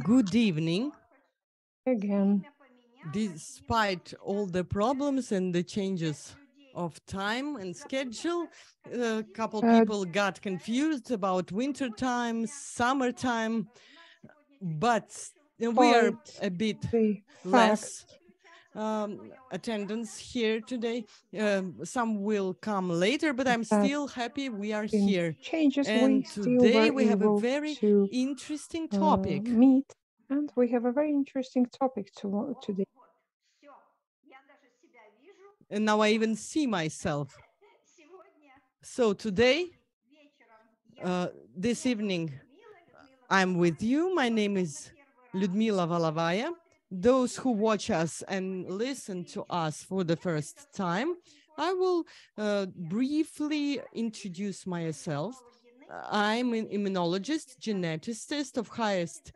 Good evening. Again. Despite all the problems and the changes of time and schedule, a couple people got confused about winter time, summertime, but we are a bit less attendance here today. Some will come later, but I'm still happy we are here. And today we have a very interesting topic. And we have a very interesting topic today. And now I even see myself. So today, this evening, I'm with you. My name is Ludmila Valovaya. Those who watch us and listen to us for the first time, I will briefly introduce myself. I'm an immunologist-geneticist of highest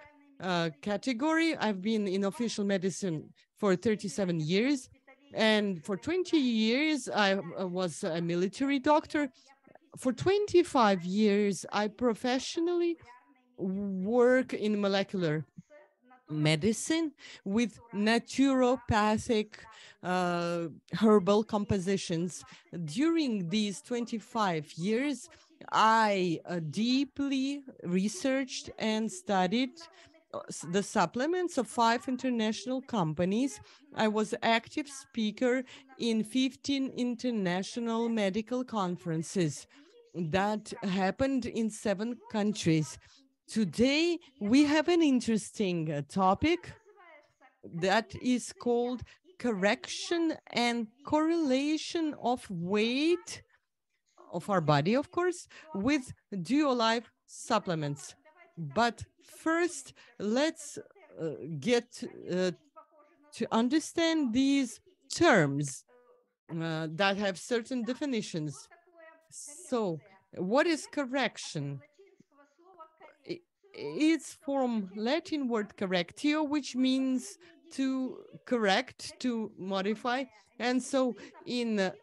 category. I've been in official medicine for 37 years. And for 20 years, I was a military doctor. For 25 years, I professionally work in molecular medicine with naturopathic herbal compositions. During these 25 years, I deeply researched and studied the supplements of 5 international companies. I was active speaker in 15 international medical conferences that happened in 7 countries. Today, we have an interesting topic that is called correction and correlation of weight of our body, of course, with DuoLife supplements. But first, let's get to understand these terms that have certain definitions. So, what is correction? It's from Latin word correctio, which means to correct, to modify. And so in the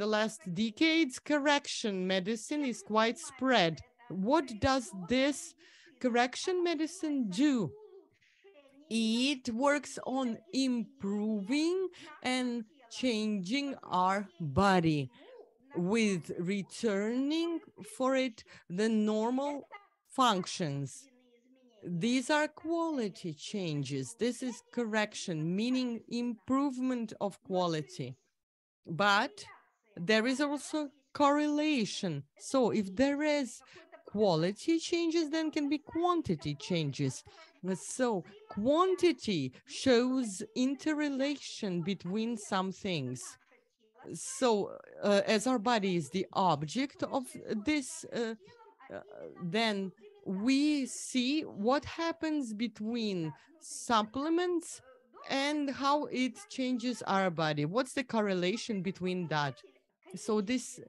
last decades, correction medicine is quite spread. What does this correction medicine do? It works on improving and changing our body, with returning for it the normal functions. These are quality changes. This is correction, meaning improvement of quality. But there is also correlation. So if there is quality changes, then can be quantity changes. So quantity shows interrelation between some things. So as our body is the object of this, then we see what happens between supplements and how it changes our body. What's the correlation between that? So this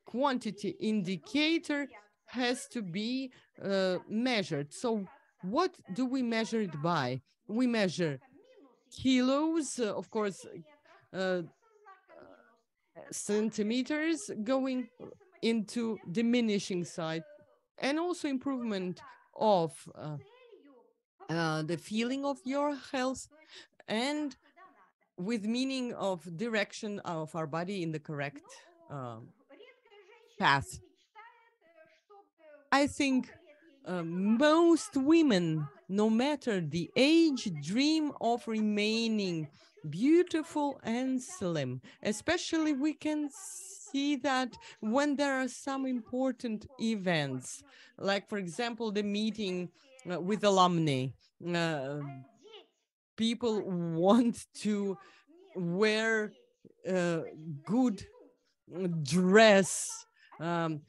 quantity indicator has to be measured. So what do we measure it by? We measure kilos, of course, centimeters going into diminishing side, and also improvement of the feeling of your health, and with meaning of direction of our body in the correct path. I think most women, no matter the age, dream of remaining beautiful and slim. Especially we can see that when there are some important events, like, for example, the meeting with alumni. People want to wear good dress, and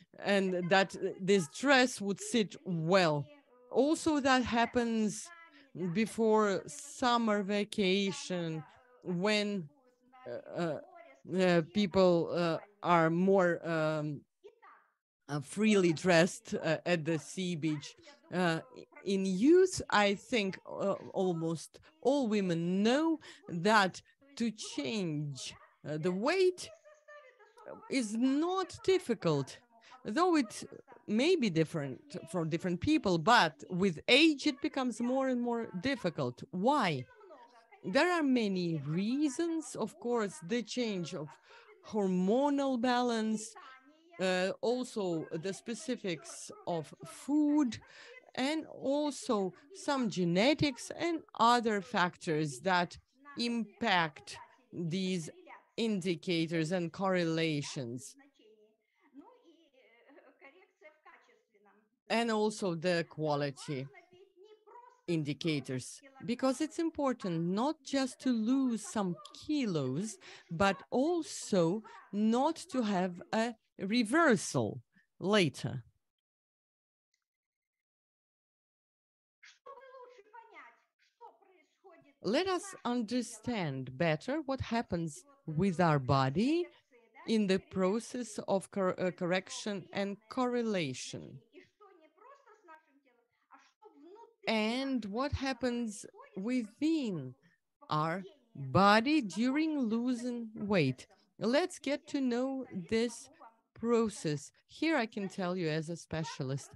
that this dress would sit well. Also, that happens before summer vacation, when people are more freely dressed at the sea beach. In youth, I think almost all women know that to change the weight is not difficult, though it may be different for different people, but with age, it becomes more and more difficult. Why? There are many reasons. Of course, the change of hormonal balance, also the specifics of food, and also some genetics and other factors that impact these indicators and correlations, and also the quality indicators, because it's important not just to lose some kilos, but also not to have a reversal later. Let us understand better what happens with our body in the process of correction and correlation, and what happens within our body during losing weight. Let's get to know this process. Here I can tell you as a specialist.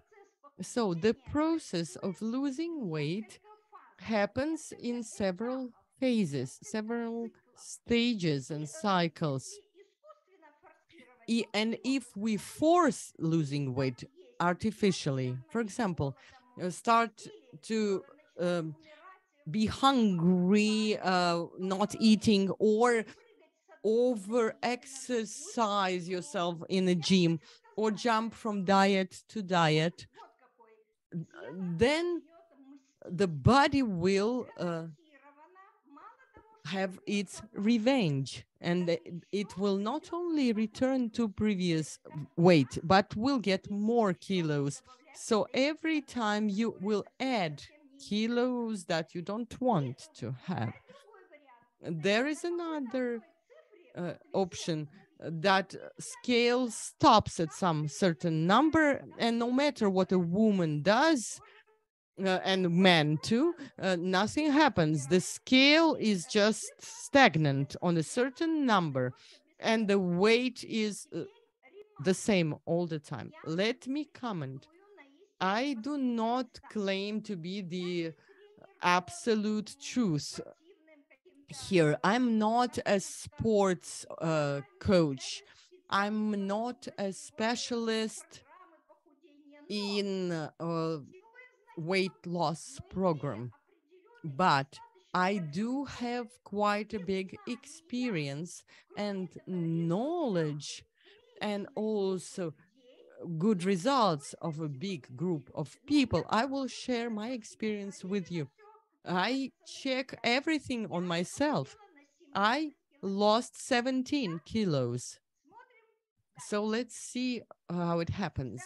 So, the process of losing weight happens in several phases, several stages and cycles. And if we force losing weight artificially, for example, start to be hungry, not eating, or over exercise yourself in a gym, or jump from diet to diet, then the body will have its revenge, and it will not only return to previous weight, but will get more kilos. So every time you will add kilos that you don't want to have. There is another option, that scale stops at some certain number, and no matter what a woman does, and men too, nothing happens. The scale is just stagnant on a certain number, and the weight is the same all the time. Let me comment. I do not claim to be the absolute truth here. I'm not a sports coach. I'm not a specialist in weight loss program, but I do have quite a big experience and knowledge, and also good results of a big group of people. I will share my experience with you. I check everything on myself. I lost 17 kilos. So let's see how it happens.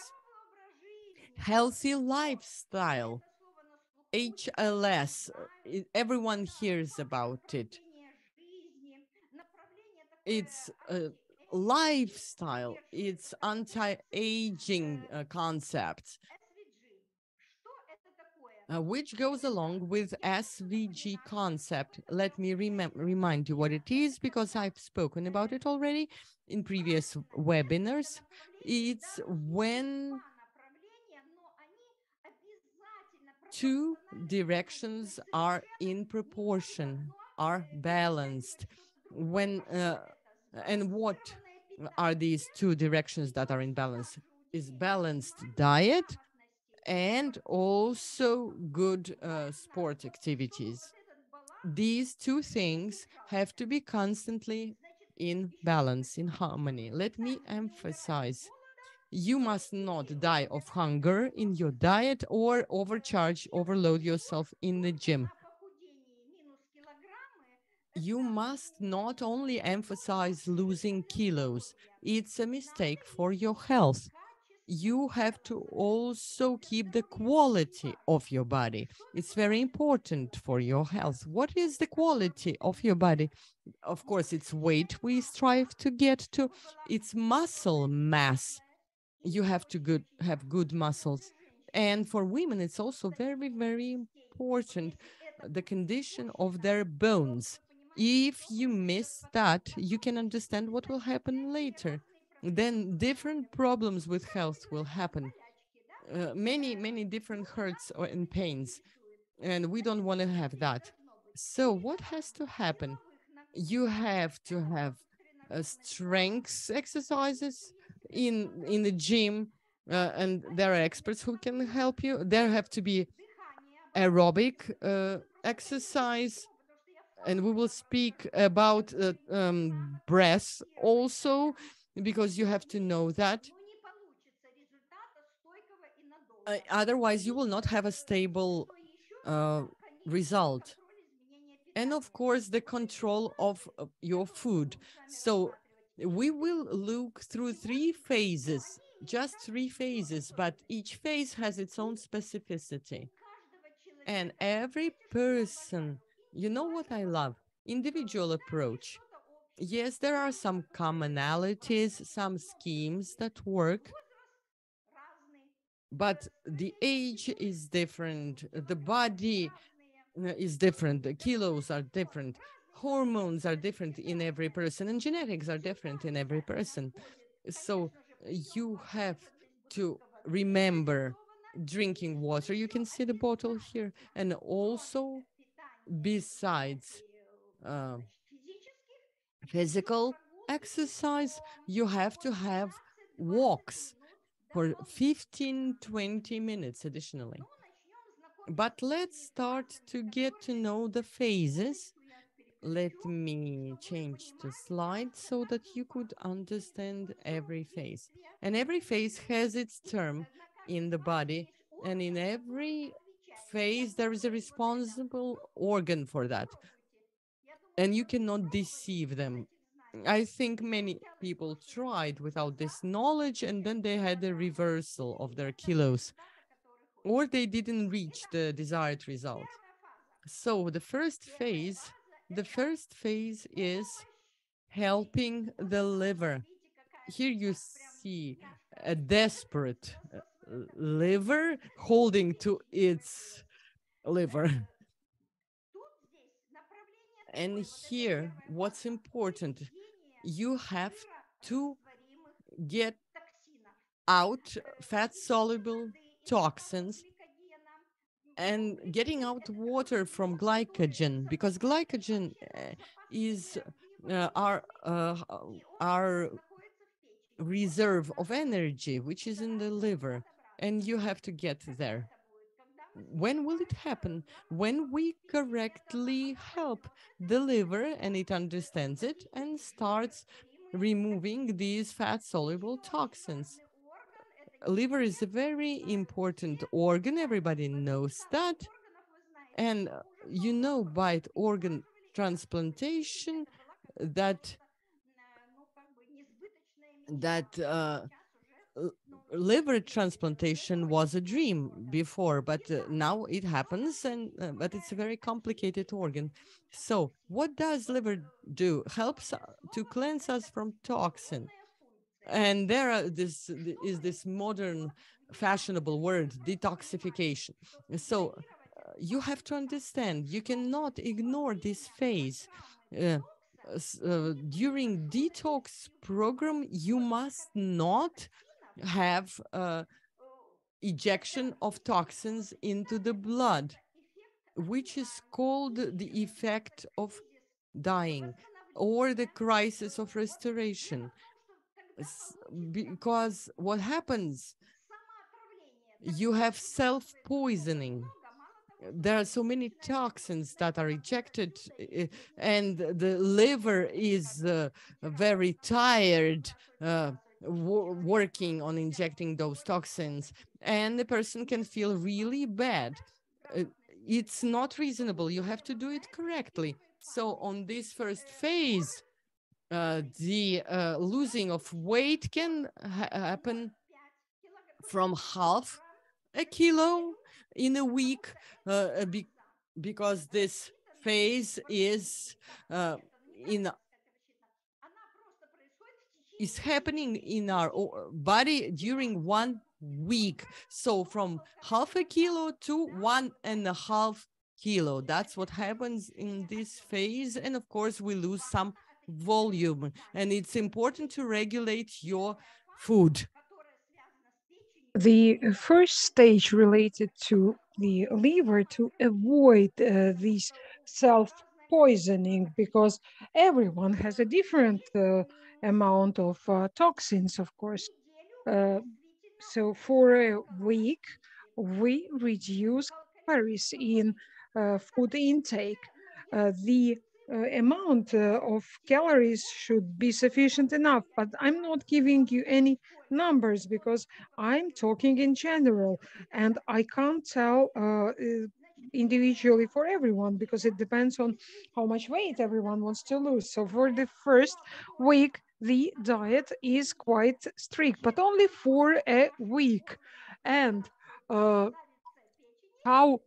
Healthy lifestyle, HLS, everyone hears about it. It's a lifestyle, it's anti-aging concept, which goes along with SVG concept. Let me remind you what it is, because I've spoken about it already in previous webinars. It's when two directions are in proportion, are balanced. When and what are these two directions that are in balance? Is balanced diet and also good sport activities. These two things have to be constantly in balance, in harmony. Let me emphasize, you must not die of hunger in your diet or overload yourself in the gym. You must not only emphasize losing kilos, it's a mistake for your health. You have to also keep the quality of your body. It's very important for your health. What is the quality of your body? Of course, it's weight we strive to get to, it's muscle mass. You have to have good muscles. And for women, it's also very, very important, the condition of their bones. If you miss that, you can understand what will happen later. Then different problems with health will happen. many different hurts and pains, and we don't want to have that. So what has to happen? You have to have strength exercises in the gym, and there are experts who can help you. There have to be aerobic exercise, and we will speak about breath also, because you have to know that. Otherwise, you will not have a stable uh, result. And of course, the control of your food. So we will look through three phases, just three phases, but each phase has its own specificity. And every person, you know what I love? Individual approach. Yes, there are some commonalities, some schemes that work, but the age is different, the body is different, the kilos are different, hormones are different in every person, and genetics are different in every person. So you have to remember drinking water. You can see the bottle here. And also, besides uh, physical exercise, you have to have walks for 15-20 minutes additionally. But let's start to get to know the phases. Let me change the slide so that you could understand every phase. And every phase has its term in the body, and in every phase there is a responsible organ for that, and you cannot deceive them. I think many people tried without this knowledge, and then they had a reversal of their kilos, or they didn't reach the desired result. So the first phase is helping the liver. Here you see a desperate liver holding to its liver. And here, what's important, you have to get out fat soluble toxins and getting out water from glycogen, because glycogen is our reserve of energy, which is in the liver, and you have to get there. When will it happen? When we correctly help the liver and it understands it and starts removing these fat soluble toxins. Liver is a very important organ, everybody knows that. And you know, by organ transplantation, that that liver transplantation was a dream before, but now it happens, and but it's a very complicated organ. So what does liver do? Helps to cleanse us from toxin. And there are is this modern fashionable word, detoxification. So you have to understand, you cannot ignore this phase. During detox program, you must not have ejection of toxins into the blood, which is called the effect of dying or the crisis of restoration. Because what happens, you have self poisoning. There are so many toxins that are ejected, and the liver is very tired working on injecting those toxins, and the person can feel really bad. Uh, it's not reasonable. You have to do it correctly. So on this first phase, the losing of weight can happen from half a kilo in a week, because this phase in is happening in our body during 1 week. So from half a kilo to 1.5 kilo. That's what happens in this phase. And of course, we lose some volume. And it's important to regulate your food. The first stage related to the liver to avoid this self-poisoning, because everyone has a different amount of toxins, of course. Uh, so for a week, we reduce calories in food intake. The amount of calories should be sufficient enough, but I'm not giving you any numbers because I'm talking in general, and I can't tell individually for everyone because it depends on how much weight everyone wants to lose. So for the first week, the diet is quite strict, but only for a week. And how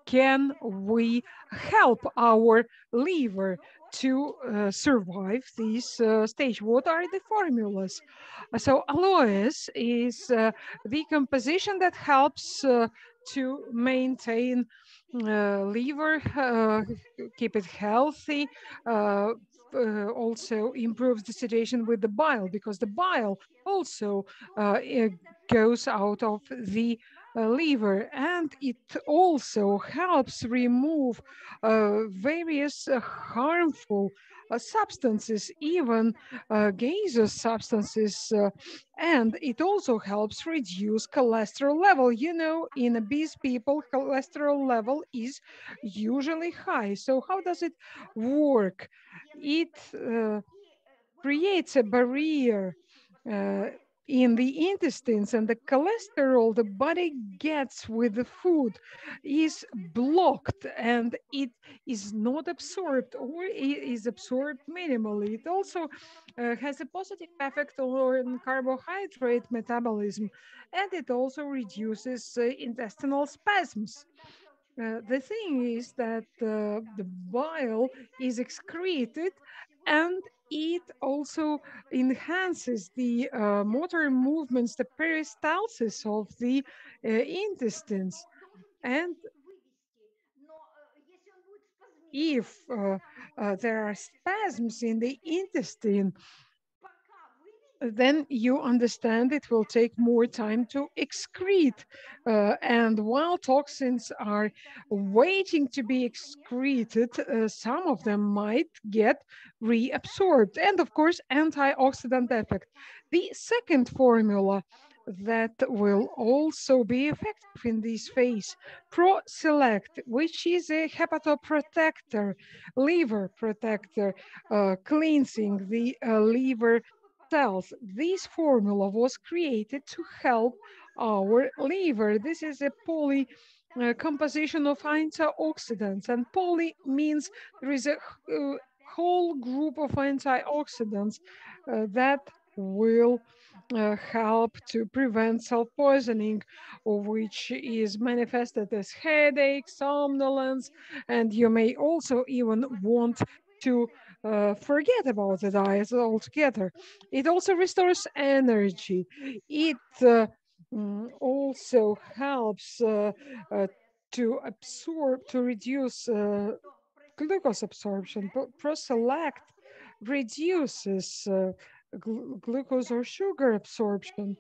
can we help our liver to survive this stage? What are the formulas? So aloes is the composition that helps to maintain liver, keep it healthy, also improves the situation with the bile, because the bile also it goes out of the liver, and it also helps remove various harmful substances, even gaseous substances, and it also helps reduce cholesterol level. You know, in obese people, cholesterol level is usually high. So how does it work? It creates a barrier uh, in the intestines, and the cholesterol the body gets with the food is blocked, and it is not absorbed, or it is absorbed minimally. It also has a positive effect on carbohydrate metabolism, and it also reduces intestinal spasms. The thing is that the bile is excreted, and it also enhances the motor movements, the peristalsis of the intestines. And if there are spasms in the intestine, then you understand it will take more time to excrete. And while toxins are waiting to be excreted, some of them might get reabsorbed. And of course, antioxidant effect. The second formula that will also be effective in this phase, ProSelect, which is a hepatoprotector, liver protector, cleansing the liver cells. This formula was created to help our liver. This is a poly composition of antioxidants, and poly means there is a whole group of antioxidants that will help to prevent self-poisoning, which is manifested as headache, somnolence, and you may also even want to forget about the diet altogether. It also restores energy. It also helps to absorb, to reduce glucose absorption. ProSelect reduces glucose or sugar absorption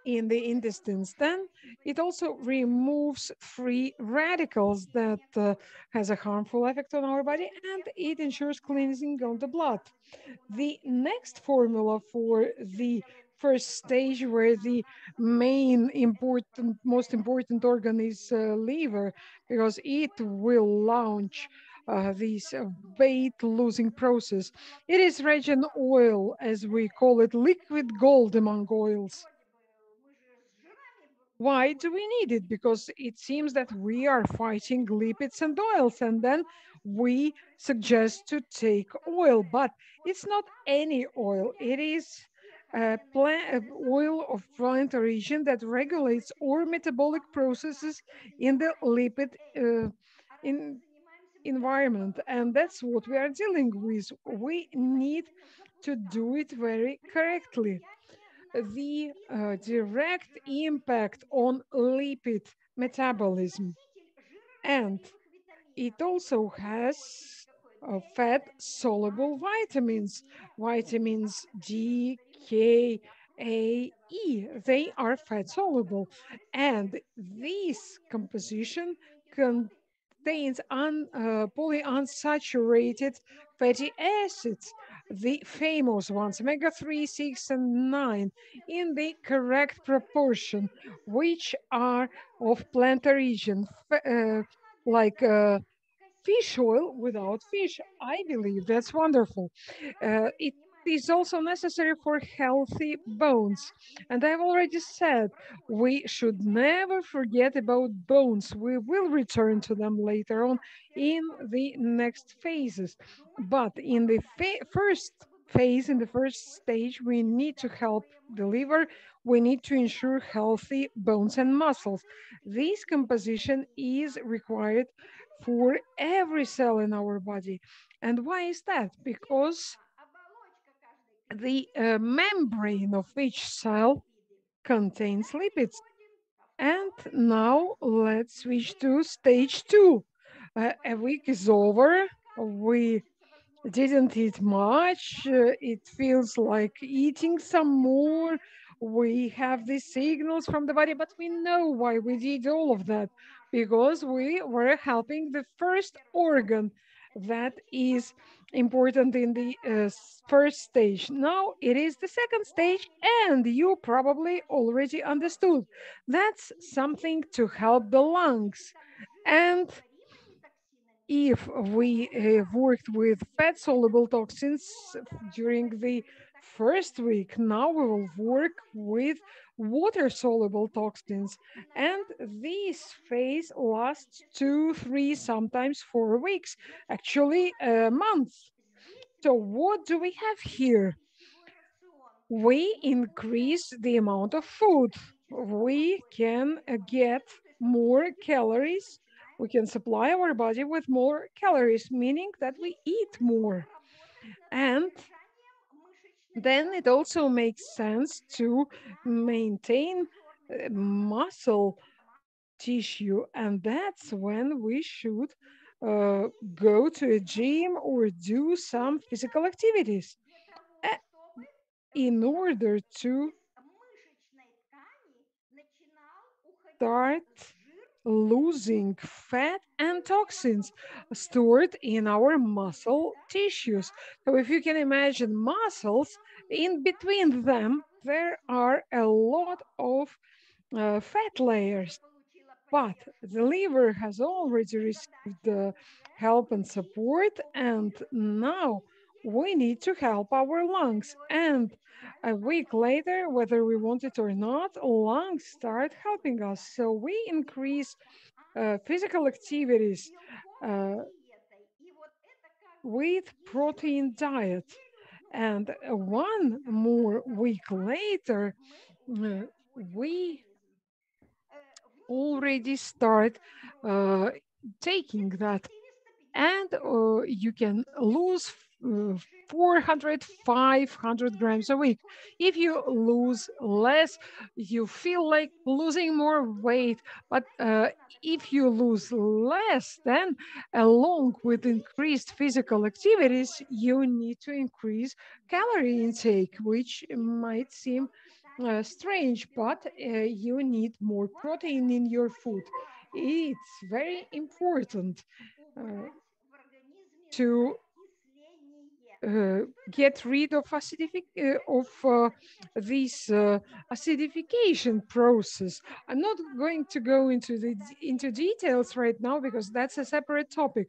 in the intestines. Then it also removes free radicals that has a harmful effect on our body, and it ensures cleansing of the blood. The next formula for the first stage, where the most important organ is liver, because it will launch this weight losing process. It is regen oil, as we call it, liquid gold among oils. Why do we need it? Because it seems that we are fighting lipids and oils, and then we suggest to take oil, but it's not any oil. It is a oil of plant origin that regulates all metabolic processes in the lipid in environment, and that's what we are dealing with. We need to do it very correctly. The direct impact on lipid metabolism, and it also has fat soluble vitamins, vitamins D, K, A, E. They are fat soluble, and this composition contains polyunsaturated fatty acids, the famous ones, omega-3, 6, and 9, in the correct proportion, which are of plant origin, like fish oil without fish. I believe that's wonderful. It is also necessary for healthy bones. And I've already said we should never forget about bones. We will return to them later on in the next phases. But in the first phase, in the first stage, we need to help the liver. We need to ensure healthy bones and muscles. This composition is required for every cell in our body. And why is that? Because the membrane of each cell contains lipids. And now let's switch to stage 2. A week is over. We didn't eat much. It feels like eating some more. We have these signals from the body, but we know why we did all of that, because we were helping the first organ that is important in the first stage. Now it is the second stage, and you probably already understood. That's something to help the lungs. And if we worked with fat soluble toxins during the first week, now we will work with water soluble toxins. And this phase lasts 2, 3, sometimes 4 weeks, actually a month. So, what do we have here? We increase the amount of food. We can get more calories. We can supply our body with more calories, meaning that we eat more. And then it also makes sense to maintain muscle tissue. And that's when we should go to a gym or do some physical activities in order to start losing fat and toxins stored in our muscle tissues. So if you can imagine muscles, in between them, there are a lot of fat layers. But the liver has already received help and support, and now we need to help our lungs. And a week later, whether we want it or not, lungs start helping us. So we increase physical activities with protein diet. And one more week later, we already start taking that, and you can lose 400, 500 grams a week. If you lose less, you feel like losing more weight. But if you lose less, then along with increased physical activities, you need to increase calorie intake, which might seem strange, but you need more protein in your food. It's very important to get rid of this acidification process. I'm not going to go into details right now because that's a separate topic.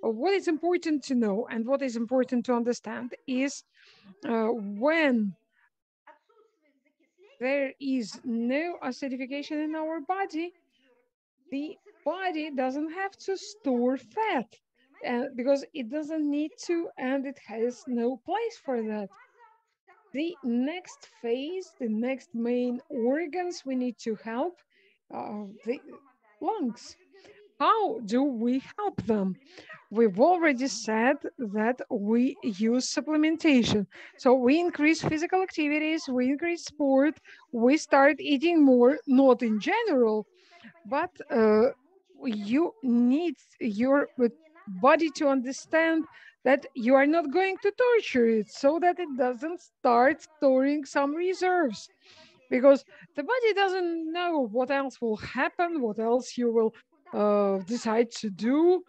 What is important to know and what is important to understand is when there is no acidification in our body, the body doesn't have to store fat because it doesn't need to, and it has no place for that. The next phase, the next main organs we need to help the lungs. How do we help them? We've already said that we use supplementation. So we increase physical activities, we increase sport, we start eating more, not in general, but you need your body to understand that you are not going to torture it so that it doesn't start storing some reserves, because the body doesn't know what else will happen, what else you will decide to do.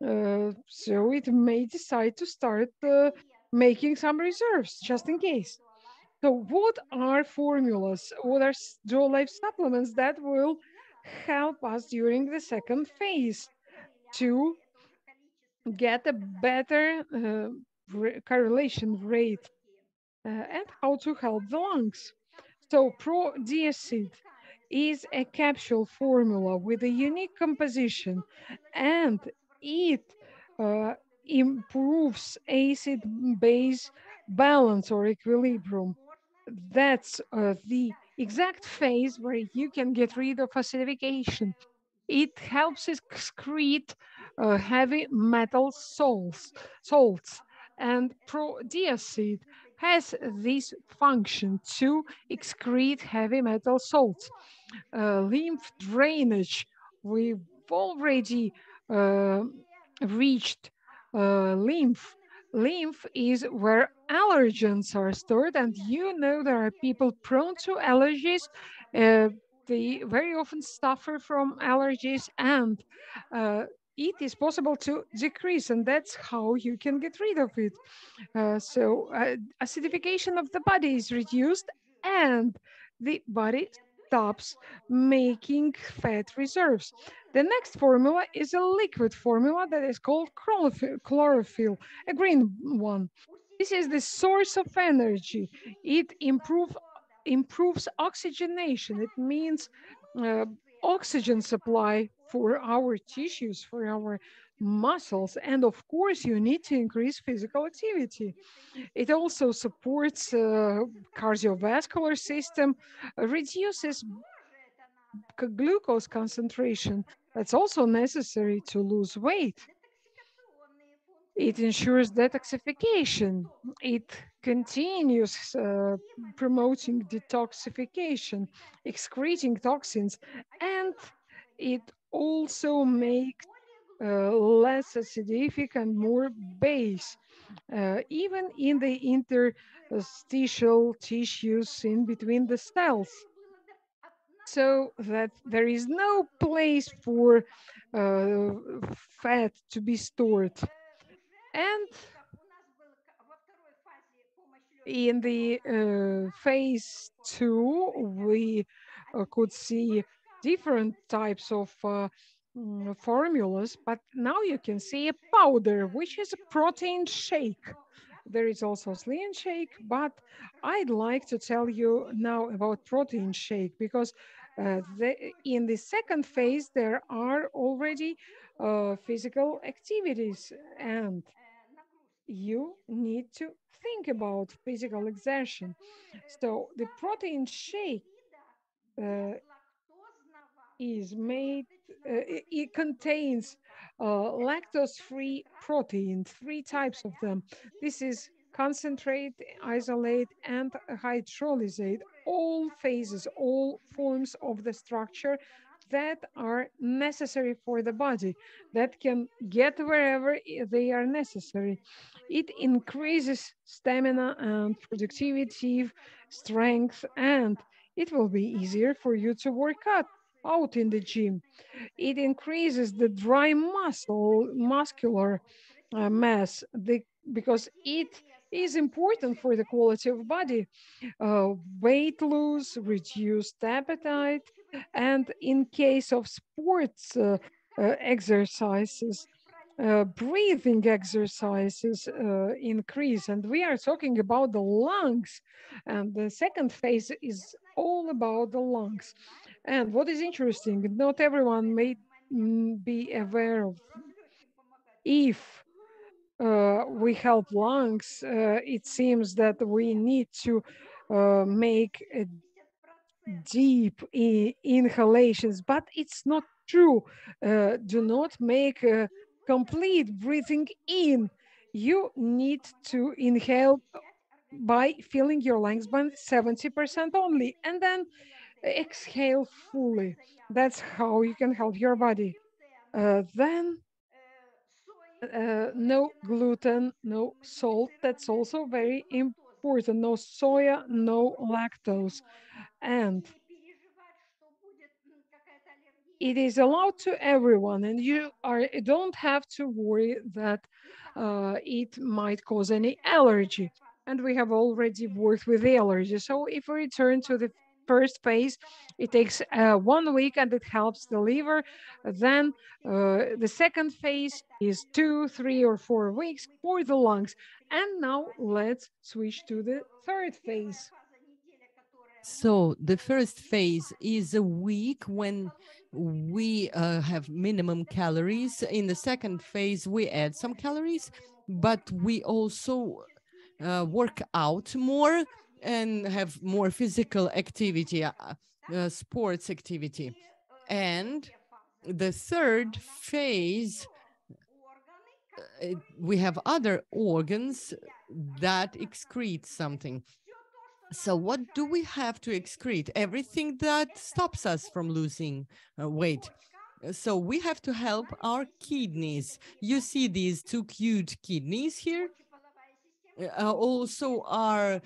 So it may decide to start making some reserves just in case. So, what are formulas? What are DuoLife supplements that will help us during the second phase to get a better correlation rate and how to help the lungs? So, Pro Diacid is a capsule formula with a unique composition, and it uh, improves acid base balance or equilibrium. That's the exact phase where you can get rid of acidification. It helps excrete heavy metal salts, and prodiacid has this function to excrete heavy metal salts. Lymph drainage, we've already uh, reached lymph. Lymph is where allergens are stored, and you know there are people prone to allergies. Uh, they very often suffer from allergies, and uh, it is possible to decrease, and that's how you can get rid of it. Acidification of the body is reduced, and the body stops making fat reserves. The next formula is a liquid formula that is called chlorophyll, a green one. This is the source of energy. It improves oxygenation. It means uh, oxygen supply for our tissues, for our muscles. And of course, you need to increase physical activity. It also supports cardiovascular system, reduces glucose concentration. That's also necessary to lose weight. It ensures detoxification. It continues promoting detoxification, excreting toxins, and it also makes less acidic and more base, even in the interstitial tissues in between the cells, so that there is no place for uh, fat to be stored. And in the phase 2, we could see different types of formulas, but now you can see a powder, which is a protein shake. There is also slim shake, but I'd like to tell you now about protein shake because in the second phase, there are already physical activities, and you need to think about physical exertion. So the protein shake uh, is made, it contains lactose-free protein, three types of them. This is concentrate, isolate, and hydrolysate, all phases, all forms of the structure that are necessary for the body, that can get wherever they are necessary. It increases stamina and productivity, strength, and it will be easier for you to work out in the gym. It increases the dry muscular mass, because it is important for the quality of body. Weight loss, reduced appetite, and in case of sports exercises, breathing exercises increase. And we are talking about the lungs. And the second phase is all about the lungs. And what is interesting, not everyone may be aware of, if we help lungs, it seems that we need to make a deep inhalations, but it's not true. Do not make a complete breathing in. You need to inhale by filling your lungs by 70% only, and then exhale fully. That's how you can help your body. Then no gluten, no salt. That's also very important. No soya, no lactose. And it is allowed to everyone, and you don't have to worry that it might cause any allergy. And we have already worked with the allergy. So if we return to the first phase, it takes 1 week and it helps the liver. Then the second phase is 2, 3, or 4 weeks for the lungs. And now let's switch to the third phase. So the first phase is a week when we have minimum calories. In the second phase, we add some calories, but we also work out more and have more physical activity, sports activity. And the third phase, we have other organs that excrete something. So what do we have to excrete? Everything that stops us from losing weight. So we have to help our kidneys. You see these two cute kidneys here? Also our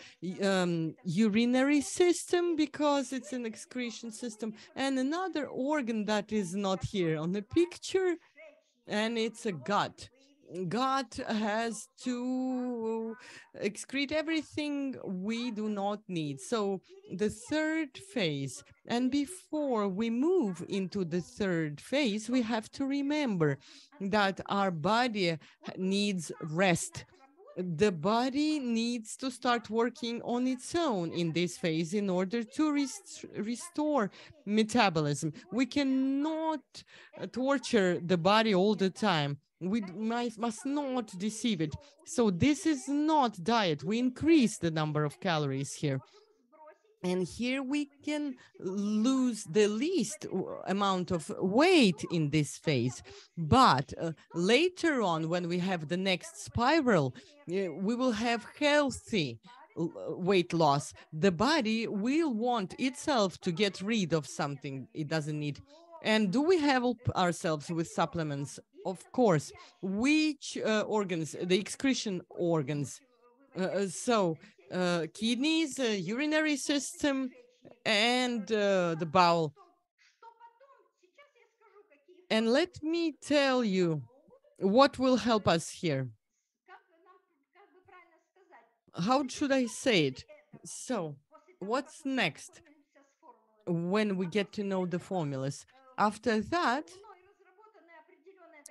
urinary system, because it's an excretion system, and another organ that is not here on the picture, and it's a gut. Gut has to excrete everything we do not need. So the third phase, and before we move into the third phase, we have to remember that our body needs rest. The body needs to start working on its own in this phase in order to restore metabolism. We cannot torture the body all the time. We must not deceive it. So this is not diet. We increase the number of calories here. And here we can lose the least amount of weight in this phase. But later on, when we have the next spiral, we will have healthy weight loss. The body will want itself to get rid of something it doesn't need. And do we help ourselves with supplements? Of course. Which organs? The excretion organs. Kidneys, urinary system, and the bowel. And let me tell you what will help us here. How should I say it? So, what's next when we get to know the formulas? After that,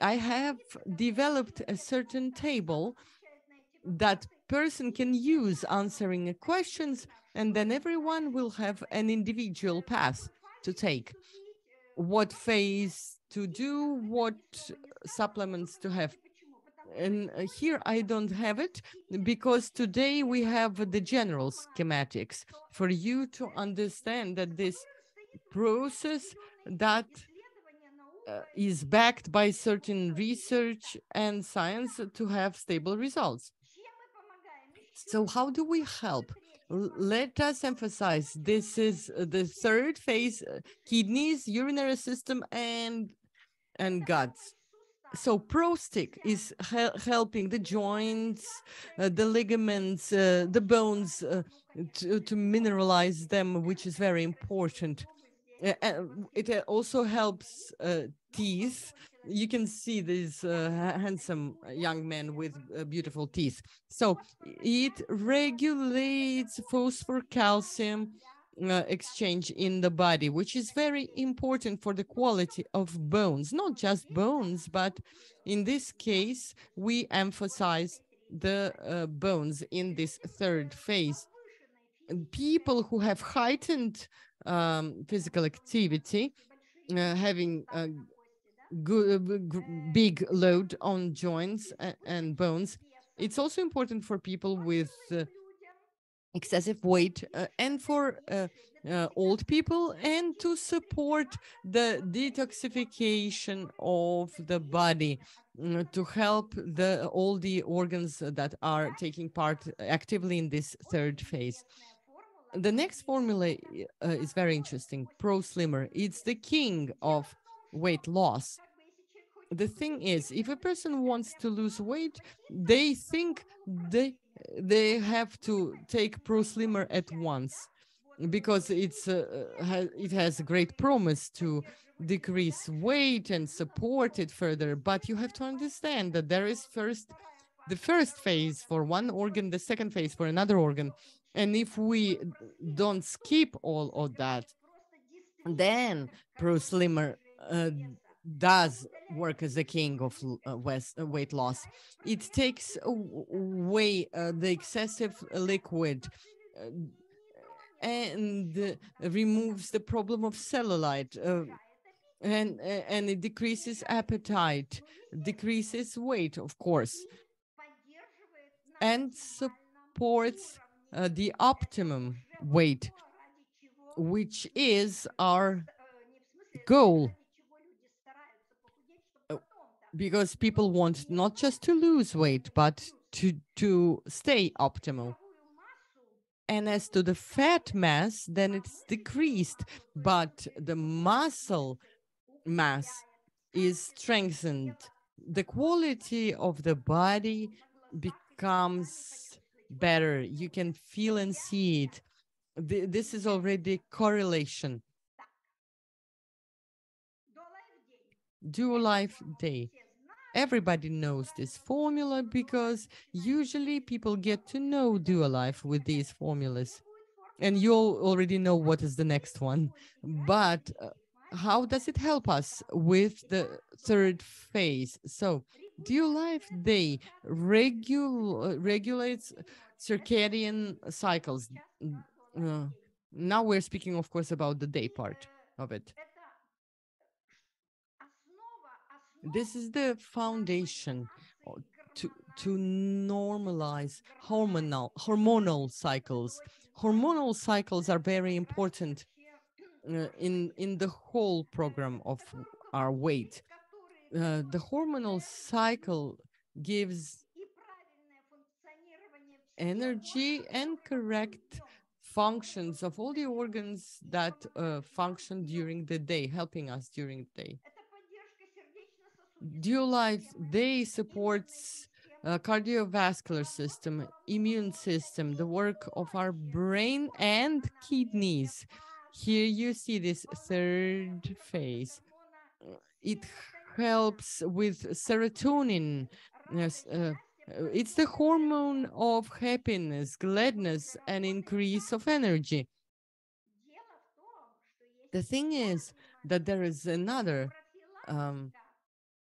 I have developed a certain table that person can use answering questions, and then everyone will have an individual path to take. What phase to do, what supplements to have. And here I don't have it because today we have the general schematics for you to understand that this process that is backed by certain research and science to have stable results. So how do we help? Let us emphasize this is the third phase: kidneys, urinary system, and guts. So prostic is helping the joints, the ligaments, the bones, to mineralize them, which is very important. It also helps teeth. You can see this handsome young man with beautiful teeth. So it regulates phosphor calcium exchange in the body, which is very important for the quality of bones, not just bones, but in this case, we emphasize the bones in this third phase. People who have heightened physical activity, having a big load on joints and bones. It's also important for people with excessive weight and for old people, and to support the detoxification of the body, to help all the organs that are taking part actively in this third phase. The next formula is very interesting. Pro Slimmer. It's the king of weight loss. the thing is, if a person wants to lose weight, they think they have to take Pro Slimmer at once because it has great promise to decrease weight and support it further. But you have to understand that there is the first phase for one organ, the second phase for another organ. And if we don't skip all of that, then Pro Slimmer does work as a king of weight loss. It takes away the excessive liquid and removes the problem of cellulite. And it decreases appetite, decreases weight, of course, and supports the optimum weight, which is our goal. Because people want not just to lose weight, but to stay optimal. And as to the fat mass, then it's decreased, but the muscle mass is strengthened. The quality of the body becomes better. You can feel and see it. This is already correlation. DuoLife Day. Everybody knows this formula because usually people get to know DuoLife with these formulas. And you already know what is the next one. But how does it help us with the third phase? So, DuoLife Day regulates circadian cycles. Now we're speaking, of course, about the day part of it. This is the foundation to normalize hormonal cycles. Hormonal cycles are very important in the whole program of our weight. The hormonal cycle gives energy and correct functions of all the organs that function during the day, helping us during the day. DuoLife Day supports cardiovascular system, immune system, the work of our brain and kidneys. Here you see this third phase. It helps with serotonin. Yes, it's the hormone of happiness, gladness, and increase of energy. The thing is that there is another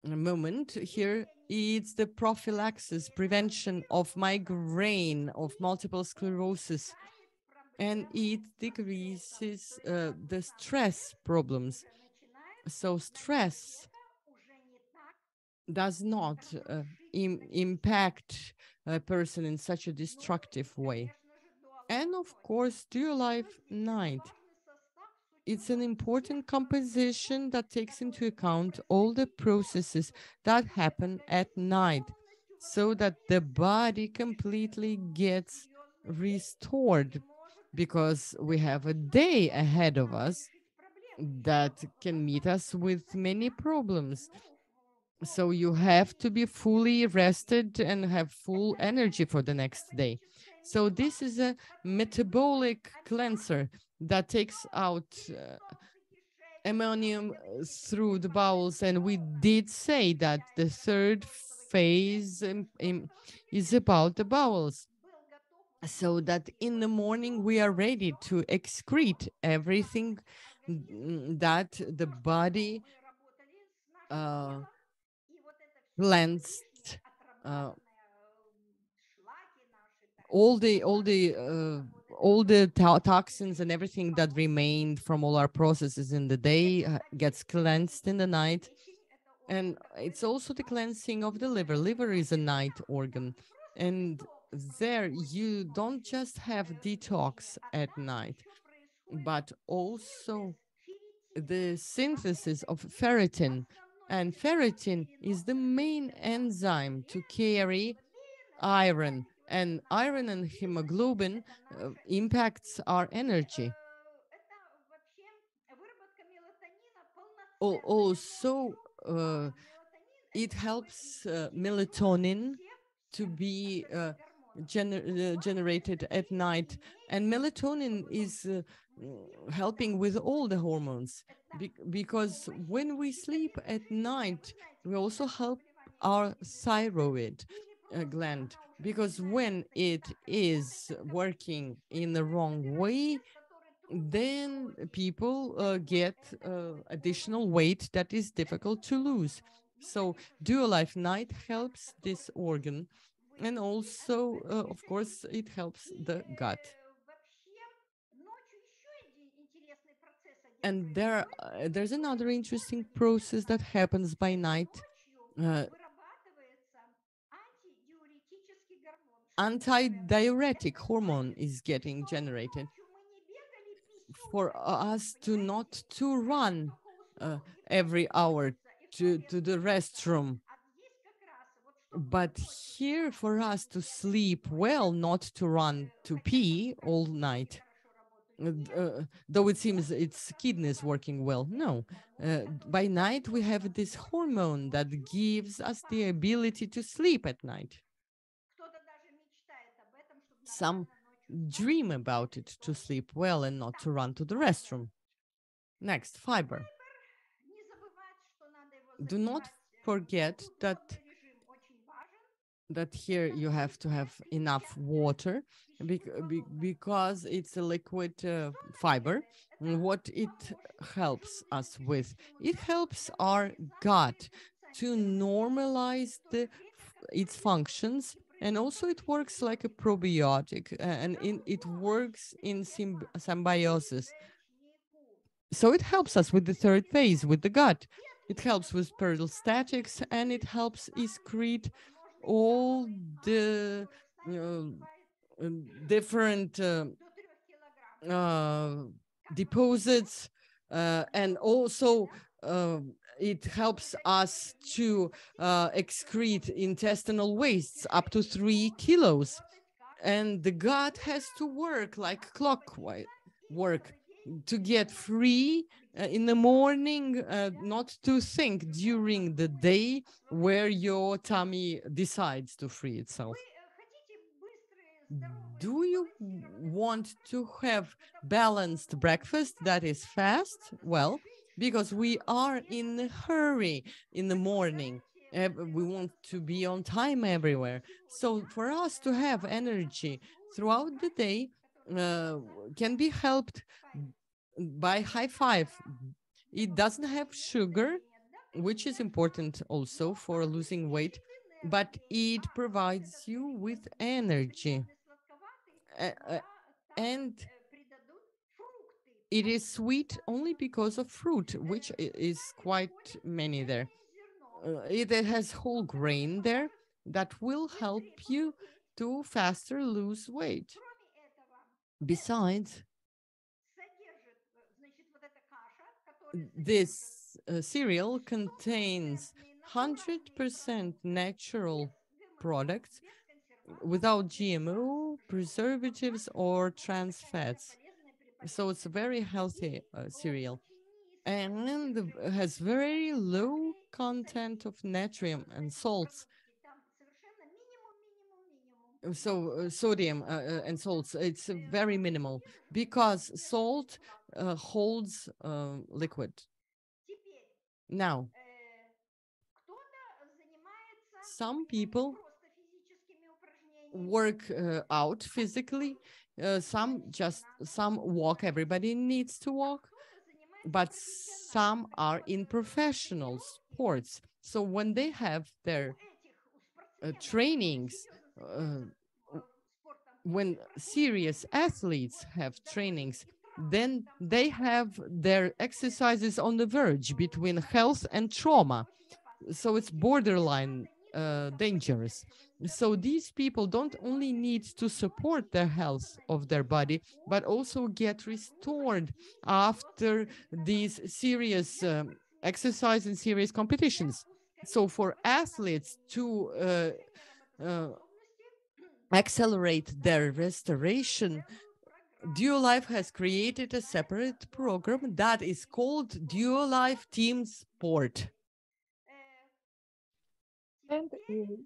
moment here. It's the prophylaxis, prevention of migraine, of multiple sclerosis, and it decreases the stress problems. So stress does not impact a person in such a destructive way. And of course, DuoLife Night. It's an important composition that takes into account all the processes that happen at night so that the body completely gets restored, because we have a day ahead of us that can meet us with many problems. So you have to be fully rested and have full energy for the next day. So this is a metabolic cleanser that takes out ammonium through the bowels. And we did say that the third phase is about the bowels, so that in the morning we are ready to excrete everything that the body cleansed, all the toxins and everything that remained from all our processes in the day gets cleansed in the night. And it's also the cleansing of the liver. Liver is a night organ, and there you don't just have detox at night, but also the synthesis of ferritin. And ferritin is the main enzyme to carry iron, and iron and hemoglobin impacts our energy. Also, it helps melatonin to be generated at night, and melatonin is helping with all the hormones because when we sleep at night, we also help our thyroid gland, because when it is working in the wrong way, then people get additional weight that is difficult to lose. So DuoLife Night helps this organ, and also, of course, it helps the gut. And there's another interesting process that happens by night. Uh, Anti-diuretic hormone is getting generated for us to not to run every hour to the restroom, but here for us to sleep well, not to run to pee all night. Though it seems its kidneys working well, no. By night we have this hormone that gives us the ability to sleep at night. Some dream about it to sleep well and not to run to the restroom. Next, fiber. Do not forget that here you have to have enough water because it's a liquid fiber. What it helps us with, it helps our gut to normalize its functions, and also it works like a probiotic, and it works in symbiosis. So it helps us with the third phase, with the gut. It helps with peristaltics, and it helps excrete all the different uh, deposits, and also it helps us to excrete intestinal wastes up to 3 kilos. And the gut has to work like clockwork to get free in the morning, not to think during the day where your tummy decides to free itself. Do you want to have balanced breakfast that is fast? Well, because we are in a hurry in the morning. We want to be on time everywhere. So for us to have energy throughout the day can be helped by high five. It doesn't have sugar, which is important also for losing weight, but it provides you with energy. And it is sweet only because of fruit, which is quite many there. It has whole grain there that will help you to faster lose weight. Besides, this cereal contains 100% natural products without GMO, preservatives, or trans fats. So it's a very healthy cereal, and has very low content of natrium and salts. So sodium and salts, it's very minimal because salt holds liquid. Now, some people work out physically, some walk, everybody needs to walk, but some are in professional sports. So when they have their trainings, when serious athletes have trainings, then they have their exercises on the verge between health and trauma. So it's borderline dangerous. So these people don't only need to support the health of their body, but also get restored after these serious exercise and serious competitions. So for athletes to accelerate their restoration, DuoLife has created a separate program that is called DuoLife Team Sport. And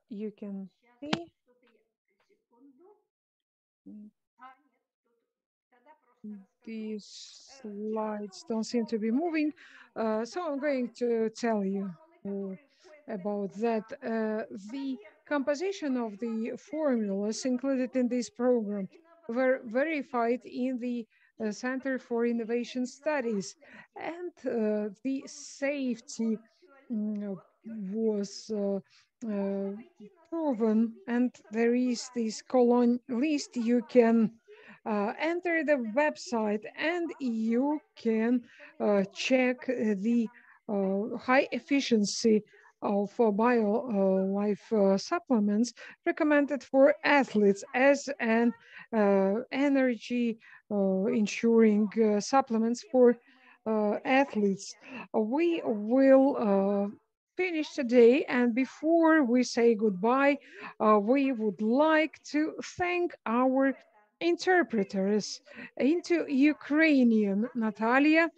you can see these slides don't seem to be moving. So I'm going to tell you about that. The composition of the formulas included in this program were verified in the Center for Innovation Studies, and the safety was proven. And there is this colon list. You can enter the website and you can check the high efficiency of BioLife supplements recommended for athletes as an energy ensuring supplements for athletes. We will finish today, and before we say goodbye, we would like to thank our interpreters into Ukrainian, Natalia,